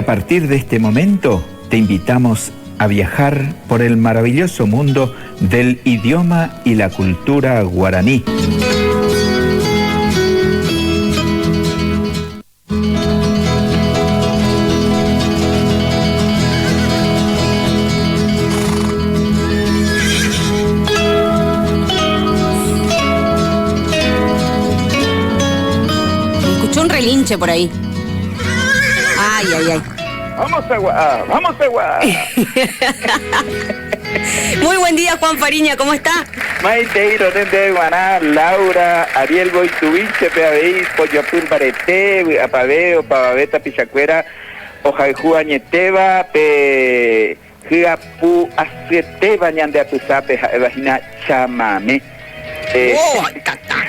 a partir de este momento te invitamos a viajar por el maravilloso mundo del idioma y la cultura guaraní. Escuchó un relinche por ahí. Ay, ay, ay. Vamos a Guá, vamos a Guá. Muy buen día, Juan Fariña, ¿cómo está? Maiteiro de Guaná, Laura, Ariel Goitubiche, Peabeí, Poyopun Parete, Apaveo, Pavaveta, Pichacuera, Ojaijú Añeteba, Pe Giapu Aceteba, Ñande Apusape, Vagina Chamame.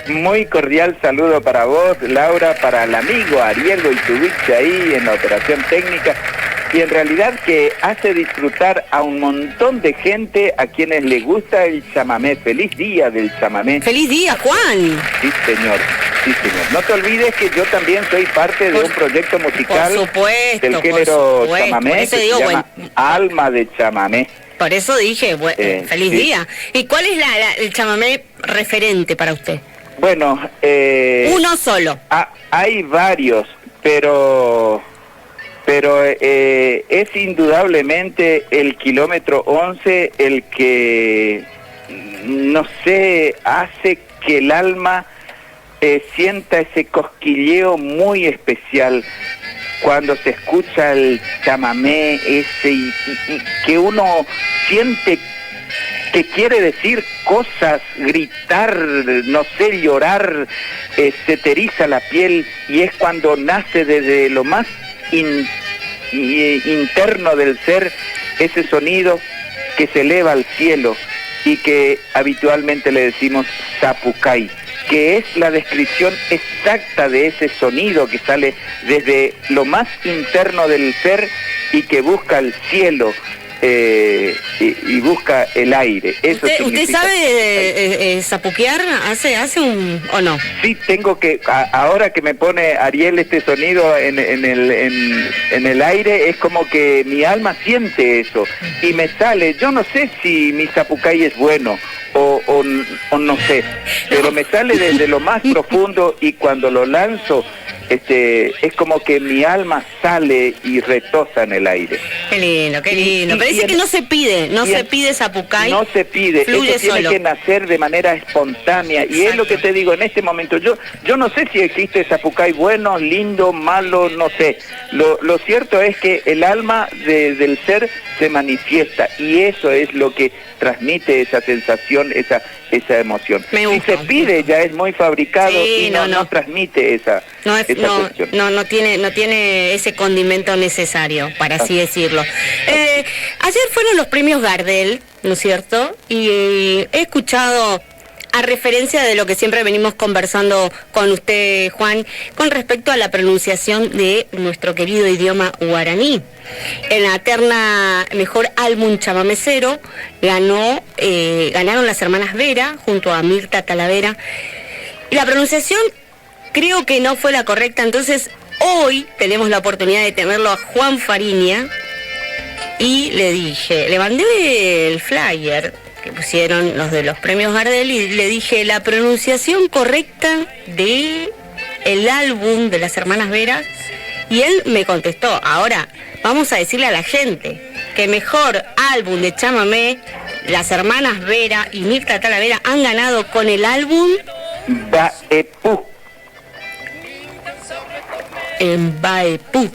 Muy cordial saludo para vos, Laura, para el amigo Ariel Goitubiche ahí en la operación técnica, y en realidad que hace disfrutar a un montón de gente a quienes les gusta el chamamé. Feliz día del chamamé. ¡Feliz día, Juan! Sí, señor. Sí, señor. No te olvides que yo también soy parte de un proyecto musical del género chamamé que se llama Alma de Chamamé. Por eso dije, feliz día. ¿Y cuál es el chamamé referente para usted? Bueno, uno solo. Hay varios, pero es indudablemente el kilómetro 11 el que, no sé, hace que el alma sienta ese cosquilleo muy especial cuando se escucha el chamamé ese y que uno siente que quiere decir cosas, gritar, no sé, llorar, se te eriza la piel, y es cuando nace desde lo más interno del ser ese sonido que se eleva al cielo y que habitualmente le decimos zapucay, que es la descripción exacta de ese sonido que sale desde lo más interno del ser y que busca el cielo y busca el aire. Eso ¿Usted sabe zapuquear? ¿Hace un o no? Sí, tengo que, ahora que me pone Ariel este sonido en el aire, es como que mi alma siente eso y me sale. Yo no sé si mi zapucay es bueno o no sé, pero me sale desde lo más profundo, y cuando lo lanzo es como que mi alma sale y retosa en el aire. Qué lindo, qué lindo. Pero dice que no se pide, se pide zapucay. No se pide, fluye eso tiene solo. que nacer de manera espontánea. Exacto. Y es lo que te digo en este momento. Yo no sé si existe zapucay bueno, lindo, malo, no sé. Lo cierto es que el alma del ser se manifiesta, y eso es lo que transmite esa sensación, esa emoción. Si se pide ya es muy fabricado, sí, y no transmite esa cuestión. No tiene ese condimento necesario, para así decirlo. Ayer fueron los premios Gardel, ¿no es cierto? Y he escuchado, a referencia de lo que siempre venimos conversando con usted, Juan, con respecto a la pronunciación de nuestro querido idioma guaraní. En la terna Mejor Álbum Chamamecero ganaron las hermanas Vera junto a Mirta Talavera. Y la pronunciación creo que no fue la correcta, entonces hoy tenemos la oportunidad de tenerlo a Juan Fariña, y le mandé el flyer que pusieron los de los premios Gardel y le dije la pronunciación correcta de el álbum de las hermanas Vera, y él me contestó. Ahora vamos a decirle a la gente que Mejor Álbum de Chamamé, las hermanas Vera y Mirta Talavera han ganado con el álbum Baepú. En Baepú.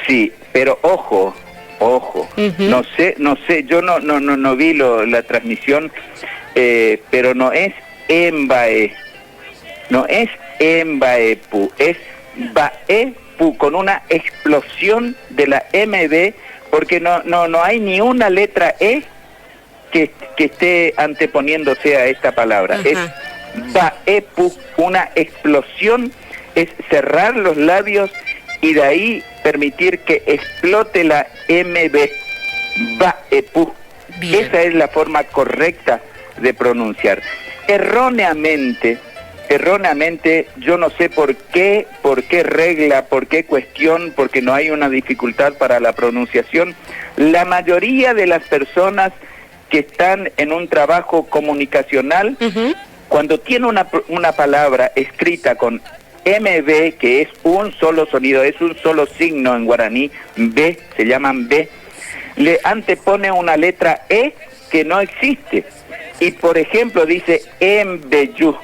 Sí, pero ojo, no sé, yo no vi la transmisión, pero no es Embae, no es Embaepú, es Baepú, con una explosión de la MB, porque no hay ni una letra E que esté anteponiéndose a esta palabra. Ajá. Es Baepú, una explosión, es cerrar los labios y de ahí permitir que explote la MB. Baepú. Esa es la forma correcta de pronunciar. Erróneamente erróneamente, yo no sé por qué regla, por qué cuestión, porque no hay una dificultad para la pronunciación, la mayoría de las personas que están en un trabajo comunicacional, cuando tiene una palabra escrita con MB, que es un solo sonido, es un solo signo en guaraní, B, se llaman B, le antepone una letra E que no existe. Y por ejemplo dice Embeyú,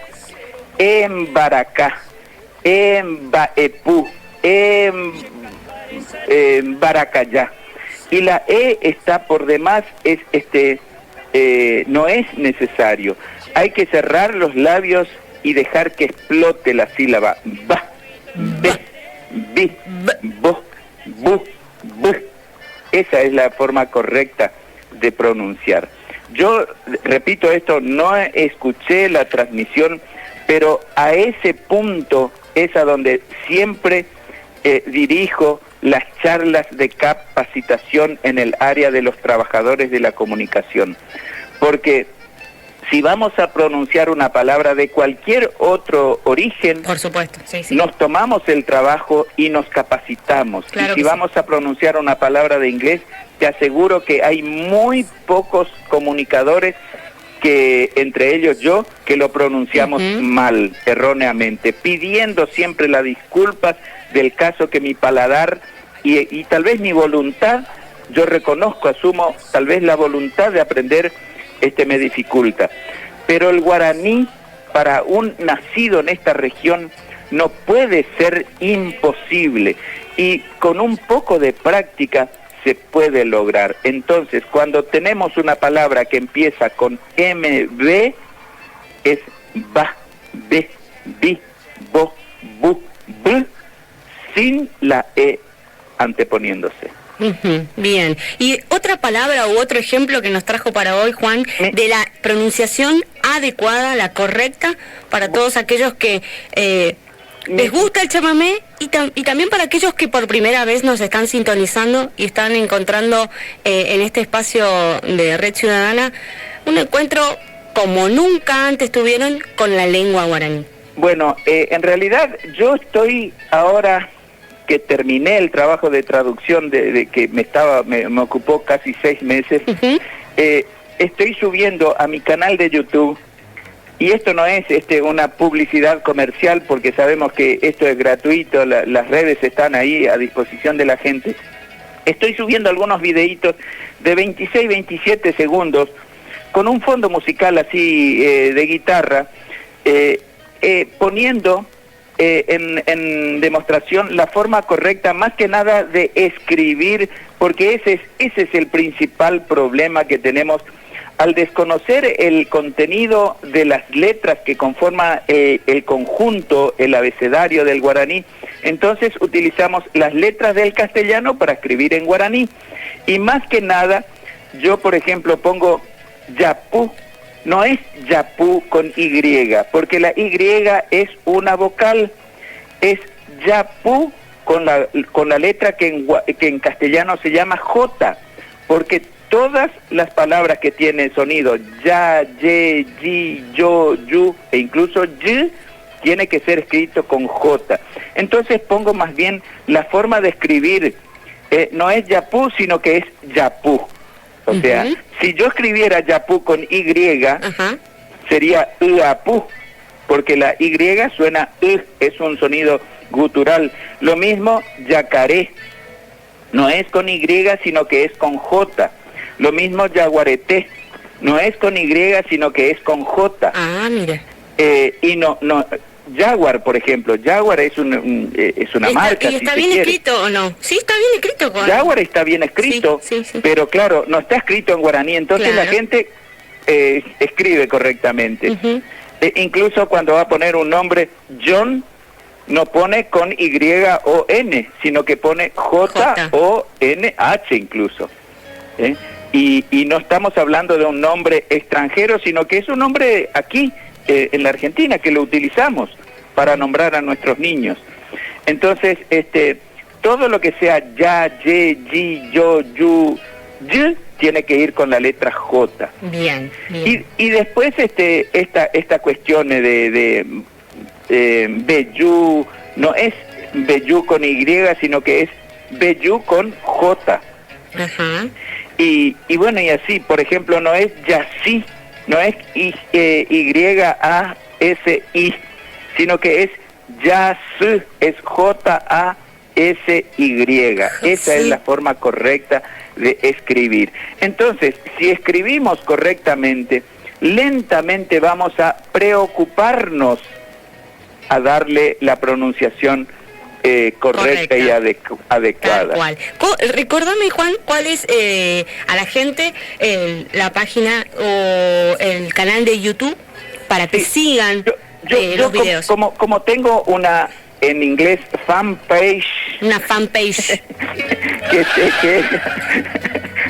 Embaracá, Embaepú, Embaracayá. Y la E está por demás, no es necesario. Hay que cerrar los labios y dejar que explote la sílaba. Ba, be, bi, bo, bu, bu. Esa es la forma correcta de pronunciar. Yo repito esto, no escuché la transmisión, pero a ese punto es a donde siempre dirijo las charlas de capacitación en el área de los trabajadores de la comunicación. Porque si vamos a pronunciar una palabra de cualquier otro origen, por supuesto, sí. Nos tomamos el trabajo y nos capacitamos. Claro, y si vamos a pronunciar una palabra de inglés, te aseguro que hay muy pocos comunicadores, que entre ellos yo, que lo pronunciamos mal, erróneamente, pidiendo siempre las disculpas del caso que mi paladar y tal vez mi voluntad, yo reconozco, asumo, tal vez la voluntad de aprender me dificulta. Pero el guaraní, para un nacido en esta región, no puede ser imposible, y con un poco de práctica se puede lograr. Entonces, cuando tenemos una palabra que empieza con MB, es ba, be, bi, bo, bu, b, sin la E anteponiéndose. Bien. Y otra palabra u otro ejemplo que nos trajo para hoy, Juan, de la pronunciación adecuada, la correcta, para todos aquellos que les gusta el chamamé, y también para aquellos que por primera vez nos están sintonizando y están encontrando en este espacio de Red Ciudadana un encuentro como nunca antes tuvieron con la lengua guaraní. Bueno, en realidad yo estoy ahora que terminé el trabajo de traducción de que me ocupó casi 6 meses, estoy subiendo a mi canal de YouTube, y esto no es una publicidad comercial, porque sabemos que esto es gratuito, las redes están ahí a disposición de la gente. Estoy subiendo algunos videitos de 26, 27 segundos, con un fondo musical así de guitarra, poniendo en demostración la forma correcta, más que nada de escribir, porque ese es el principal problema que tenemos al desconocer el contenido de las letras que conforman el conjunto, el abecedario del guaraní. Entonces utilizamos las letras del castellano para escribir en guaraní, y más que nada yo, por ejemplo, pongo yapú. No es yapú con Y, porque la Y es una vocal, es yapú con la letra que en castellano se llama J, porque todas las palabras que tienen sonido ya, ye, yi, yo, yu, e incluso y, tiene que ser escrito con J. Entonces pongo más bien la forma de escribir, no es yapú, sino que es yapú. O sea, si yo escribiera yapú con Y, sería yapú, porque la Y suena es un sonido gutural. Lo mismo yacaré, no es con Y, sino que es con J. Lo mismo yaguareté, no es con Y, sino que es con J. Ah, mira. Y no, Jaguar, por ejemplo, Jaguar es una marca. ¿Y está bien escrito o no? Sí, está bien escrito, Juan. Jaguar está bien escrito, sí. Pero claro, no está escrito en guaraní, entonces la gente escribe correctamente. Incluso cuando va a poner un nombre, John, no pone con Y o N, sino que pone J o N H incluso. Y no estamos hablando de un nombre extranjero, sino que es un nombre aquí, en la Argentina, que lo utilizamos para nombrar a nuestros niños. Entonces, todo lo que sea ya, ye, yi, yo, yu, y, tiene que ir con la letra J. Bien. Y después esta cuestión de Bellú, no es Bellú con Y, sino que es Bellú con J. Ajá. Y bueno, y así, por ejemplo, no es Yasí, no es Y-A-S-I, sino que es Yasí, es J-A-S-Y. Esa es la forma correcta de escribir. Entonces, si escribimos correctamente, lentamente vamos a preocuparnos a darle la pronunciación correcta y adecuada. Tal cual. Recordame, Juan, ¿cuál es a la gente la página o el canal de YouTube para que sigan los videos? Como tengo una, en inglés, fanpage. Una fanpage. que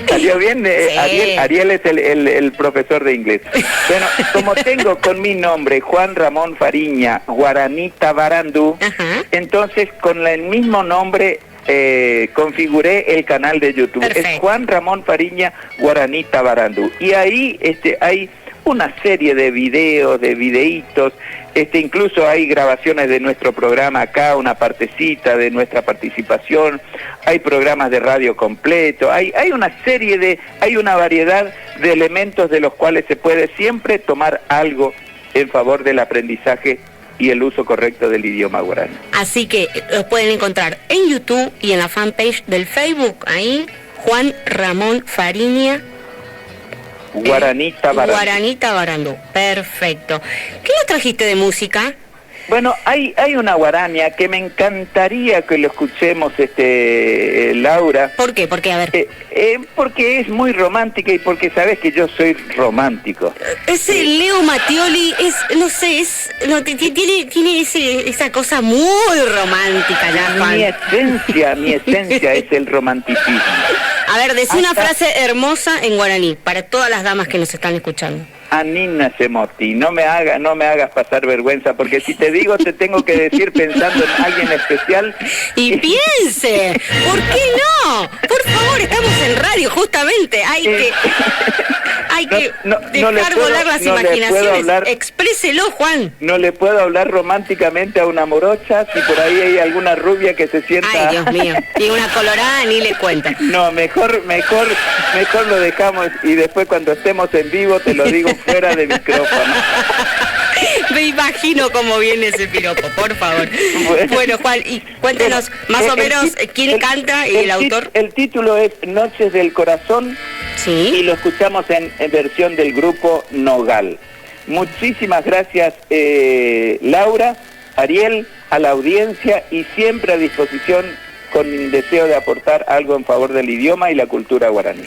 salió bien, Sí. Ariel es el profesor de inglés. Bueno, como tengo con mi nombre Juan Ramón Fariña Guaranita Barandú, Ajá. entonces con el mismo nombre configuré el canal de YouTube. Perfecto. Es Juan Ramón Fariña Guaranita Barandú. Y ahí hay una serie de videos, de videitos, incluso hay grabaciones de nuestro programa acá, una partecita de nuestra participación, hay programas de radio completo, hay una variedad de elementos de los cuales se puede siempre tomar algo en favor del aprendizaje y el uso correcto del idioma guaraní. Así que los pueden encontrar en YouTube y en la fanpage del Facebook, ahí, Juan Ramón Fariña Guaranita Barandú. Guaranita Barandú, perfecto. ¿Qué nos trajiste de música? Bueno, hay una guarania que me encantaría que lo escuchemos, Laura. ¿Por qué? Porque, a ver. Porque es muy romántica y porque sabes que yo soy romántico. Ese Leo Mattioli tiene esa cosa muy romántica, ya, Juan. Mi esencia es el romanticismo. A ver, decí una frase hermosa en guaraní para todas las damas que nos están escuchando. Anina Semoti, no me hagas pasar vergüenza, porque si te digo te tengo que decir pensando en alguien especial. Y piense, ¿por qué no? Por favor, estamos en radio, justamente, hay que dejar volar las imaginaciones. Expréselo, Juan. No le puedo hablar románticamente a una morocha, si por ahí hay alguna rubia que se sienta... Ay, Dios mío, y una colorada ni le cuento. No, mejor lo dejamos y después cuando estemos en vivo te lo digo fuera de micrófono. Me imagino cómo viene ese piropo, por favor. Bueno, Juan, y cuéntenos más o menos quién canta y el autor. El título es Noches del Corazón. Sí. Y lo escuchamos en versión del grupo Nogal. Muchísimas gracias, Laura, Ariel, a la audiencia y siempre a disposición con deseo de aportar algo en favor del idioma y la cultura guaraní.